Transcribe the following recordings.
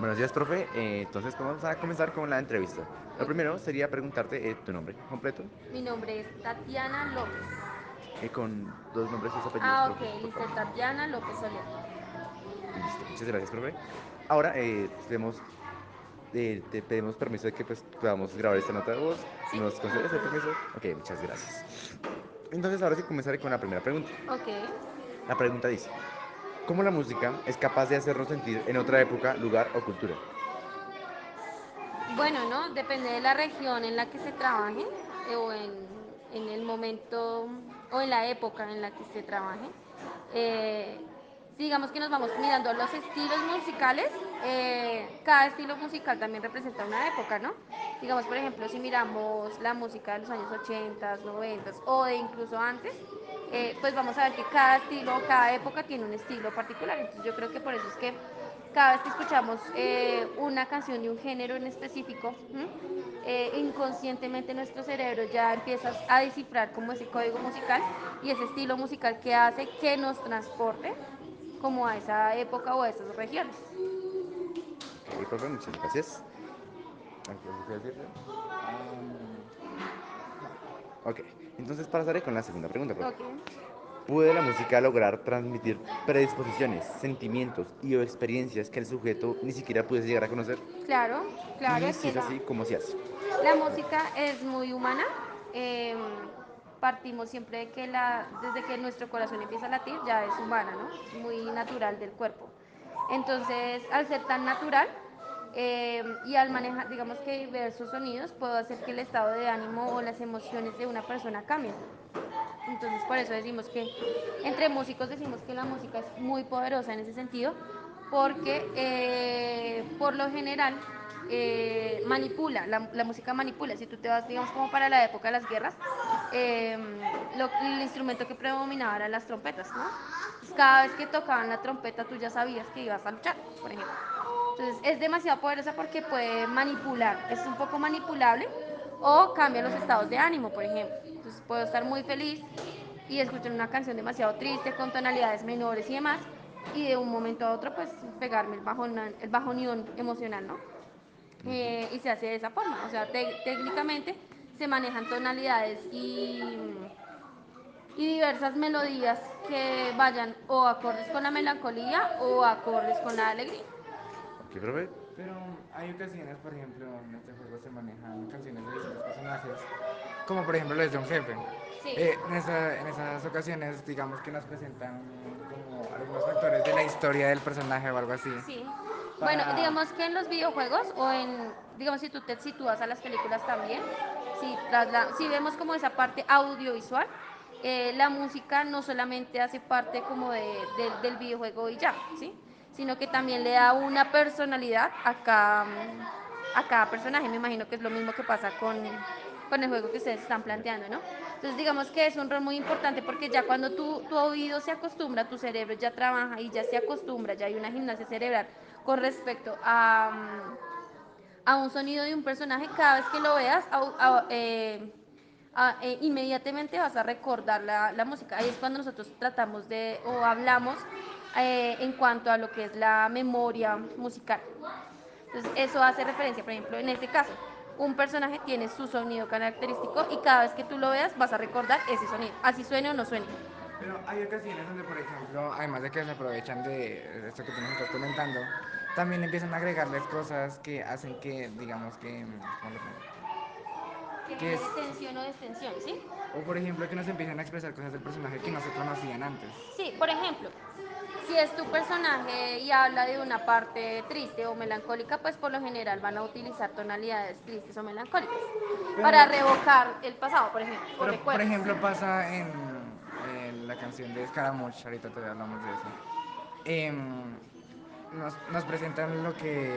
Buenos días, profe. Entonces vamos a comenzar con la entrevista. Lo Ok. primero sería preguntarte tu nombre completo, Mi nombre es Tatiana López. con dos nombres y dos apellidos, Ah, ok, profe, por listo, favor. Tatiana López Soler. Listo, muchas gracias, profe. Ahora te pedimos permiso de que pues, podamos grabar esta nota de voz. Sí, ¿Nos no hay concedes el problema. permiso? Ok, muchas gracias. Entonces ahora sí comenzaré con la primera pregunta. Ok. La pregunta dice, ¿cómo la música es capaz de hacernos sentir en otra época, lugar o cultura? Bueno, ¿no? Depende de la región en la que se trabaje o en el momento o en la época en la que se trabaje. Eh, si digamos que nos vamos mirando los estilos musicales, cada estilo musical también representa una época, ¿no? Digamos, por ejemplo, si miramos la música de los años 80, 90 o de incluso antes, pues vamos a ver que cada estilo, cada época tiene un estilo particular. Entonces yo creo que por eso es que cada vez que escuchamos una canción de un género en específico, inconscientemente nuestro cerebro ya empieza a descifrar como ese código musical y ese estilo musical que hace que nos transporte como a esa época o a esas regiones. Ok, profe, muchas gracias. ¿Algo que decir? Am, ok, entonces pasaré con la segunda pregunta, profe. Ok, ¿Puede la música lograr transmitir predisposiciones, sentimientos y o experiencias que el sujeto ni siquiera puede llegar a conocer? claro, claro, Y es si que es así, ¿cómo se hace? la música es muy humana. eh, Partimos siempre de que desde que nuestro corazón empieza a latir ya es humana, ¿no? Es muy natural del cuerpo. Entonces, al ser tan natural y al manejar, digamos que diversos sonidos, puedo hacer que el estado de ánimo o las emociones de una persona cambien. Entonces por eso decimos que entre músicos decimos que la música es muy poderosa en ese sentido, porque por lo general manipula, la música manipula. Si tú te vas, digamos, como para la época de las guerras, eh, el instrumento que predominaba eran las trompetas, ¿no? Entonces, cada vez que tocaban la trompeta tú ya sabías que ibas a luchar, por ejemplo. Entonces es demasiado poderosa porque puede manipular, es un poco manipulable o cambia los estados de ánimo, por ejemplo. Entonces puedo estar muy feliz y escuchar una canción demasiado triste con tonalidades menores y demás y de un momento a otro pues pegarme el bajonión emocional, ¿no? Ujú. Y se hace de esa forma, o sea, técnicamente se manejan tonalidades y diversas melodías que vayan o acordes con la melancolía o acordes con la alegría. Ok, profe. Pero hay ocasiones, por ejemplo, en este juego se manejan canciones de distintos personajes, como por ejemplo las de un jefe. Sí. En esas ocasiones, digamos que nos presentan como algunos factores de la historia del personaje o algo así. Sí. Bueno, Para... digamos que en los videojuegos o digamos, si tú te sitúas a las películas también, si vemos como esa parte audiovisual, la música no solamente hace parte como del videojuego y ya, ¿sí? Sino que también le da una personalidad a cada personaje. Me imagino que es lo mismo que pasa con el juego que ustedes están planteando, ¿no? Entonces digamos que es un rol muy importante porque ya cuando tu oído se acostumbra, tu cerebro ya trabaja y ya se acostumbra, ya hay una gimnasia cerebral con respecto a un sonido de un personaje, cada vez que lo veas, inmediatamente vas a recordar la música. Ahí es cuando nosotros tratamos de o hablamos en cuanto a lo que es la memoria musical. Entonces, eso hace referencia, por ejemplo, en este caso, un personaje tiene su sonido característico y cada vez que tú lo veas vas a recordar ese sonido, así suene o no suene. Pero hay ocasiones donde, por ejemplo, además de que se aprovechan de esto que tú nos estás comentando, también empiezan a agregarles cosas que hacen que, digamos que, ¿cómo lo pongo? Que Que es, genere tensión o distensión, ¿sí? o por ejemplo, que nos empiecen a expresar cosas del personaje que no se conocían antes. Sí, por ejemplo, si es tu personaje y habla de una parte triste o melancólica, pues por lo general van a utilizar tonalidades tristes o melancólicas para Pero, revocar el pasado, por ejemplo, o por recuerdos. ejemplo, pasa en la canción de Scaramouche, ahorita todavía hablamos de eso. Em, nos presentan lo que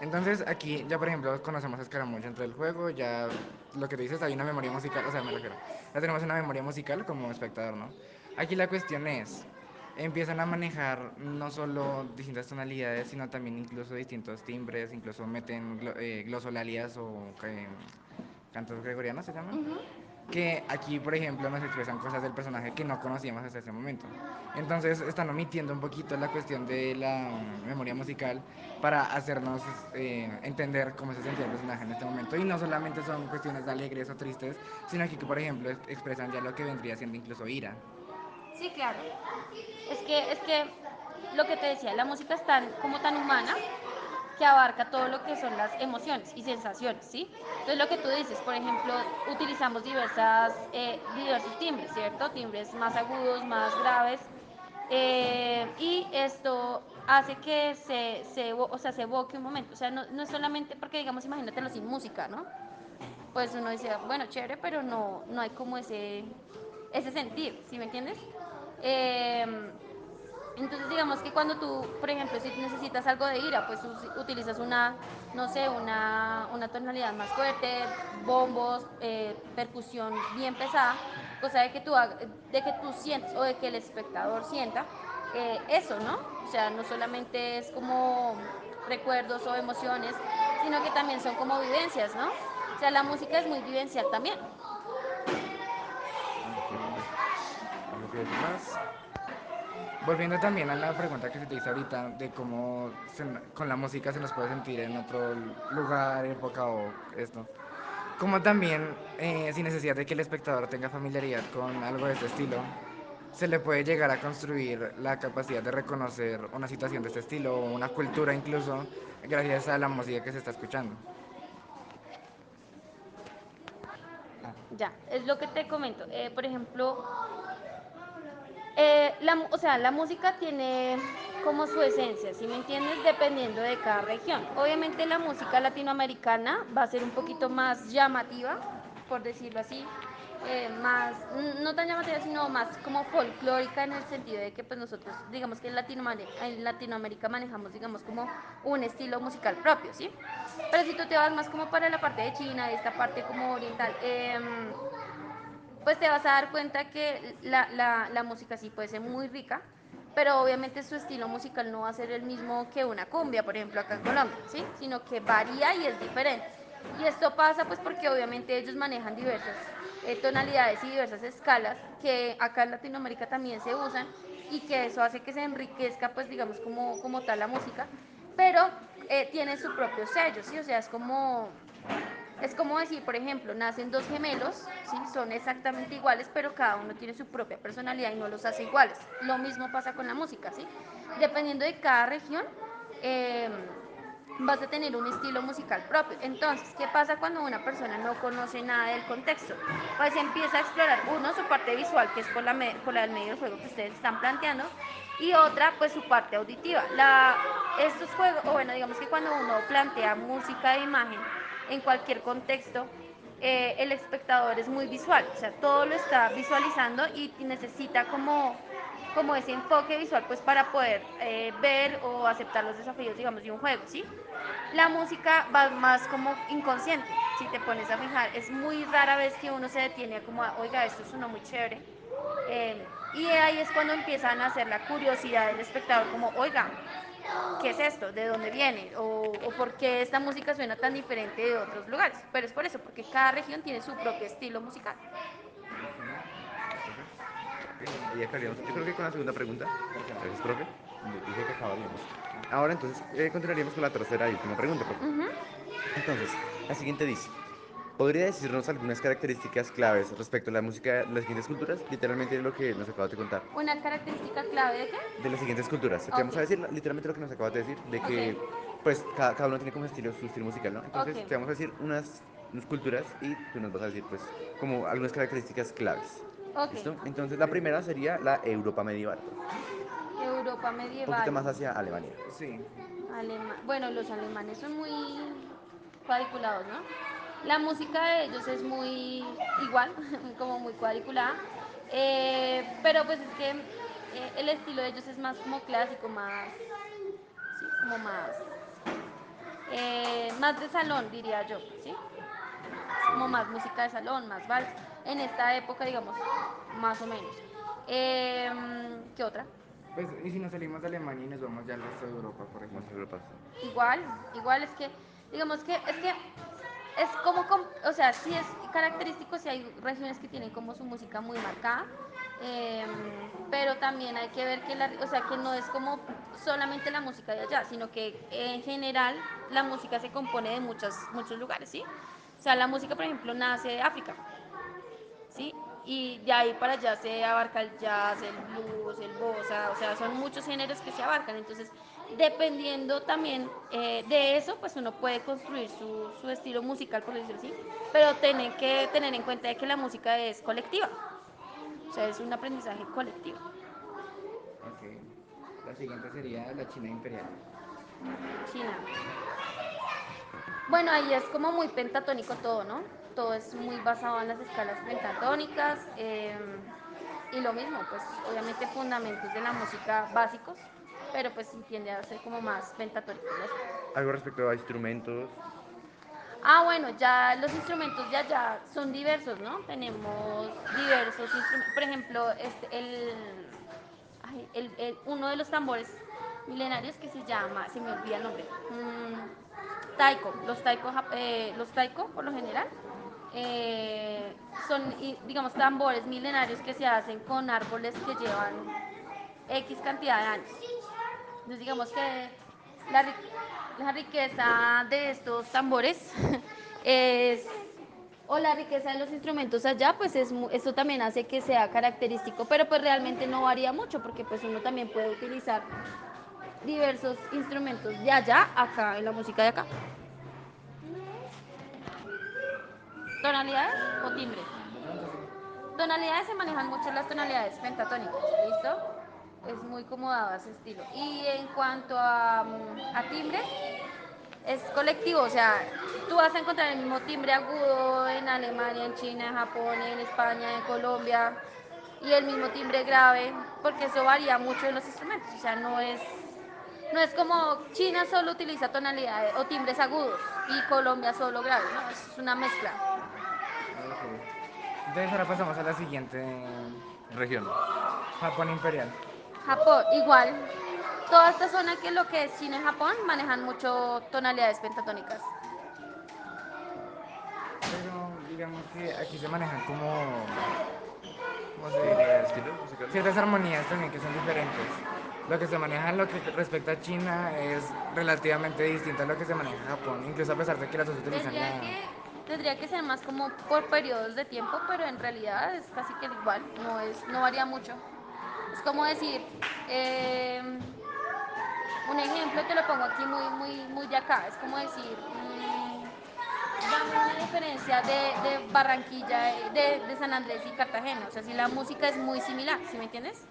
entonces aquí ya por ejemplo conocemos a Scaramouche dentro del juego, ya lo que tú dices, hay una memoria musical, o sea, me refiero, ya tenemos una memoria musical como espectador, ¿no? Aquí la cuestión es, empiezan a manejar no solo distintas tonalidades, sino también incluso distintos timbres, incluso meten glosolalias o cantos gregorianos se llaman. Ujú. que aquí, por ejemplo, nos expresan cosas del personaje que no conocíamos hasta ese momento. Entonces están omitiendo un poquito la cuestión de la memoria musical para hacernos entender cómo se sentía el personaje en este momento. Y no solamente son cuestiones alegres o tristes, sino que, por ejemplo, expresan ya lo que vendría siendo incluso ira. Sí, claro. Es que lo que te decía, la música es tan, como tan humana que abarca todo lo que son las emociones y sensaciones, ¿sí? Entonces lo que tú dices, por ejemplo, utilizamos diversos timbres, ¿cierto? Timbres más agudos, más graves, y esto hace que o sea, se evoque un momento, o sea, no es solamente porque, digamos, imagínatelo sin música, ¿no? Pues uno dice, bueno, chévere, pero no hay como ese sentir, ¿sí me entiendes? Eh, entonces digamos que cuando tú, por ejemplo, si necesitas algo de ira, pues utilizas no sé, una tonalidad más fuerte, bombos, percusión bien pesada, cosa de que tú sientes o de que el espectador sienta eso, ¿no? O sea, no solamente es como recuerdos o emociones, sino que también son como vivencias, ¿no? O sea, la música es muy vivencial también. Ok, perfecto. ¿Algo que decir más? Volviendo también a la pregunta que se te hizo ahorita de cómo con la música se nos puede sentir en otro lugar, época o esto. Como también, sin necesidad de que el espectador tenga familiaridad con algo de este estilo, se le puede llegar a construir la capacidad de reconocer una situación de este estilo o una cultura incluso gracias a la música que se está escuchando. Ah, Ya, es lo que te comento. Por ejemplo, o sea, la música tiene como su esencia, ¿sí me entiendes? Dependiendo de cada región. Obviamente la música latinoamericana va a ser un poquito más llamativa, por decirlo así, más, no tan llamativa, sino más como folclórica en el sentido de que pues nosotros, digamos que en Latinoamérica manejamos, digamos, como un estilo musical propio, ¿sí? Pero si tú te vas más como para la parte de China, de esta parte como oriental, pues te vas a dar cuenta que la música sí puede ser muy rica, pero obviamente su estilo musical no va a ser el mismo que una cumbia, por ejemplo, acá en Colombia, ¿sí? Sino que varía y es diferente. Y esto pasa pues porque obviamente ellos manejan diversas tonalidades y diversas escalas que acá en Latinoamérica también se usan y que eso hace que se enriquezca pues digamos como tal la música, pero tiene su propio sello, ¿sí? O sea, es como decir, por ejemplo, nacen dos gemelos, ¿sí? Son exactamente iguales, pero cada uno tiene su propia personalidad y no los hace iguales. Lo mismo pasa con la música, ¿sí? Dependiendo de cada región, eh, vas a tener un estilo musical propio. Entonces, ¿qué pasa cuando una persona no conoce nada del contexto? Pues empieza a explorar, uno, su parte visual, que es por la del medio del juego que ustedes están planteando, y otra, pues su parte auditiva. Estos juegos, o bueno, digamos que cuando uno plantea música e imagen en cualquier contexto, el espectador es muy visual, o sea, todo lo está visualizando y necesita como ese enfoque visual pues para poder ver o aceptar los desafíos, digamos, de un juego, ¿sí? La música va más como inconsciente, si te pones a fijar, es muy rara vez que uno se detiene como, oiga, esto sonó muy chévere, y ahí es cuando empiezan a hacer la curiosidad del espectador, como, oiga, ¿qué es esto? ¿De dónde viene? O por qué esta música suena tan diferente de otros lugares. Pero es por eso, porque cada región tiene su propio estilo musical. Ok, profe. Ok, ahí acabaríamos. Yo creo que con la segunda pregunta, tercera. gracias, profe, dije que acabaríamos. Ahora entonces continuaríamos con la tercera y última pregunta, profe. Entonces, la siguiente dice, ¿podría decirnos algunas características claves respecto a la música de las siguientes culturas? Literalmente lo que nos acabas de contar. ¿Una característica clave de qué? De las siguientes culturas. Te Ok, vamos a decir literalmente lo que nos acabas de decir, de ok, que pues cada uno tiene como estilo, su estilo musical, ¿no? ok, Entonces te vamos a decir unas culturas y tú nos vas a decir pues como algunas características claves. ok. ¿Listo? Entonces la primera sería la Europa medieval, profe. Europa Un poquito medieval. más hacia Alemania. Sí, Bueno, los alemanes son muy cuadriculados, ¿no? La música de ellos es muy igual, como muy cuadriculada, pero pues es que el estilo de ellos es más como clásico, más, sí, como más de salón, diría yo, ¿sí? Como Ok. más música de salón, más vals. En esta época, digamos, más o menos. ¿Qué otra? pues y si nos salimos de Alemania y nos vamos ya al resto de Europa, por Más ejemplo. Europa, sí. Igual, igual es que, digamos que, es que Es como, o sea, sí es característico, sí hay regiones que tienen como su música muy marcada, eh, pero también hay que ver que, o sea, que no es como solamente la música de allá, sino que en general la música se compone de muchos lugares, ¿sí? O sea, la música, por ejemplo, nace de África, ¿sí? Y de ahí para allá se abarca el jazz, el blues, el bossa, o sea, son muchos géneros que se abarcan. Entonces, dependiendo también de eso, pues uno puede construir su estilo musical, por decirlo así, pero tiene que tener en cuenta de que la música es colectiva, o sea, es un aprendizaje colectivo. Ok. La siguiente sería la China imperial. China. Bueno, ahí es como muy pentatónico todo, ¿no? Todo es muy basado en las escalas pentatónicas y lo mismo, pues obviamente fundamentos de la música básicos, pero pues sí tiende a ser como más pentatónico, ¿no? Algo respecto a instrumentos. Ah, bueno, ya los instrumentos de allá son diversos, ¿no? Tenemos diversos instrumentos, por ejemplo, uno de los tambores milenarios que se llama, se me olvida el nombre, taiko. Los taiko por lo general son, digamos, tambores milenarios que se hacen con árboles que llevan X cantidad de años. Entonces digamos que la, la riqueza de estos tambores es, o la riqueza de los instrumentos allá, pues eso también hace que sea característico, pero pues realmente no varía mucho porque pues uno también puede utilizar diversos instrumentos de allá acá en la música de acá. ¿Tonalidades o timbre? No, entonces sí. Tonalidades se manejan mucho las tonalidades pentatónicas, ¿listo? Es muy como dado ese estilo. Y en cuanto a timbre, es colectivo, o sea, tú vas a encontrar el mismo timbre agudo en Alemania, en China, en Japón, en España, en Colombia, y el mismo timbre grave, porque eso varía mucho en los instrumentos, o sea, no es como China solo utiliza tonalidades o timbres agudos y Colombia solo graves, ¿no? Es una mezcla. Ok. Entonces ahora pasamos a la siguiente. Región. Japón imperial. Japón, igual. Toda esta zona que lo que es China y Japón manejan mucho tonalidades pentatónicas. Pero digamos que aquí se manejan como, ¿cómo se ¿Qué, diría? estilos musicales? Ciertas armonías también que son diferentes. Lo que se maneja en lo que respecta a China es relativamente distinto a lo que se maneja en Japón, incluso a pesar de que las dos utilizan Tendría la... que, tendría que ser más como por periodos de tiempo, pero en realidad es casi que igual, no varía mucho. Es como decir, eh, un ejemplo te lo pongo aquí muy de acá, es como decir, dame una diferencia de Barranquilla, de San Andrés y Cartagena, o sea, si la música es muy similar, ¿sí me entiendes?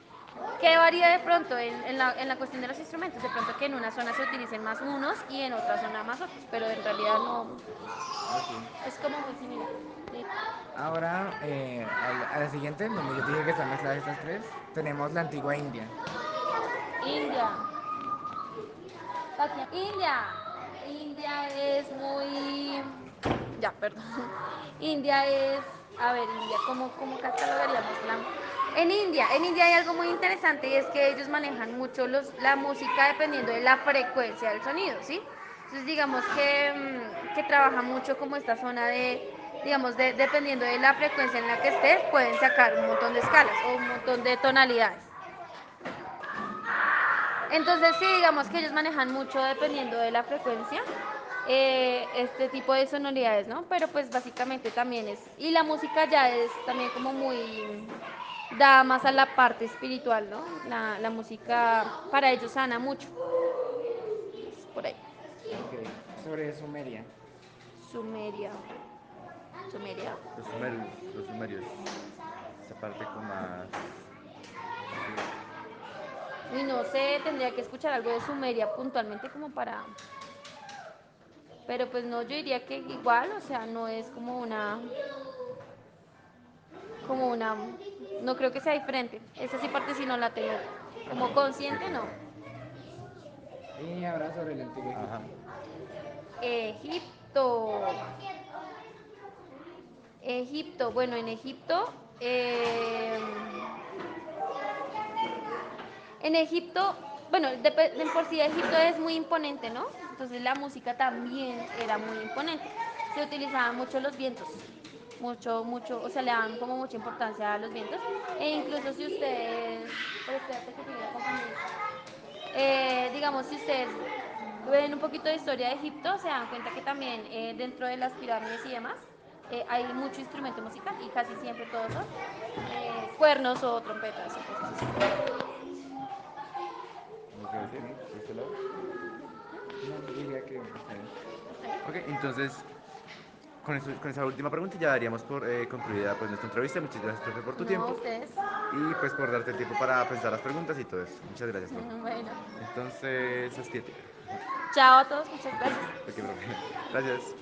¿Qué varía de pronto en la cuestión de los instrumentos? De pronto que en una zona se utilicen más unos y en otra zona más otros, pero en realidad no, Ok. es como muy similar. ¿Sí? Ahora, a la siguiente, donde yo te dije que están mezcladas estas tres, tenemos la antigua India. India. India. India es muy... Ya, perdón. India es... A ver, India, ¿cómo catalogaríamos en India hay algo muy interesante y es que ellos manejan mucho la música dependiendo de la frecuencia del sonido, ¿sí? Entonces digamos que trabaja mucho como esta zona digamos, dependiendo de la frecuencia en la que estés, pueden sacar un montón de escalas o un montón de tonalidades. Entonces sí, digamos que ellos manejan mucho dependiendo de la frecuencia, este tipo de sonoridades, ¿no? Pero pues básicamente también y la música ya es también como muy, da más a la parte espiritual, ¿no? La música para ellos sana mucho. Es por ahí. Ok, sobre Sumeria. Sumeria. Sumeria. Los sumerios. Esa parte con más. Sí. Uy, no sé, tendría que escuchar algo de Sumeria puntualmente como para... Pero pues no, yo diría que igual, o sea, no es como una, no creo que sea diferente. Esa sí parte si no la tengo como Ok, consciente, no. ok. Y ahora sobre el antiguo Ajá. Egipto. Egipto. Egipto, bueno, en Egipto, bueno, de por sí Egipto es muy imponente, ¿no? Entonces la música también era muy imponente. se utilizaban mucho los vientos, mucho, o sea, le daban como mucha importancia a los vientos. E incluso si ustedes, pero espérate que llegue la compañía. Digamos, si ustedes ven un poquito de historia de Egipto, se dan cuenta que también dentro de las pirámides y demás hay mucho instrumento musical y casi siempre todos son cuernos o trompetas o cosas así. ¿Algo que decir de este lado? No, diría que está bien. ¿Está bien? Ok, entonces, con esa última pregunta ya daríamos por concluida pues, nuestra entrevista. Muchas gracias, profe, por tu No, tiempo ustedes. y pues por darte el tiempo para pensar las preguntas y todo eso. Muchas gracias, profe. Bueno. Entonces, Sastiete. Chao a todos, muchas gracias. Ok, profe. Gracias.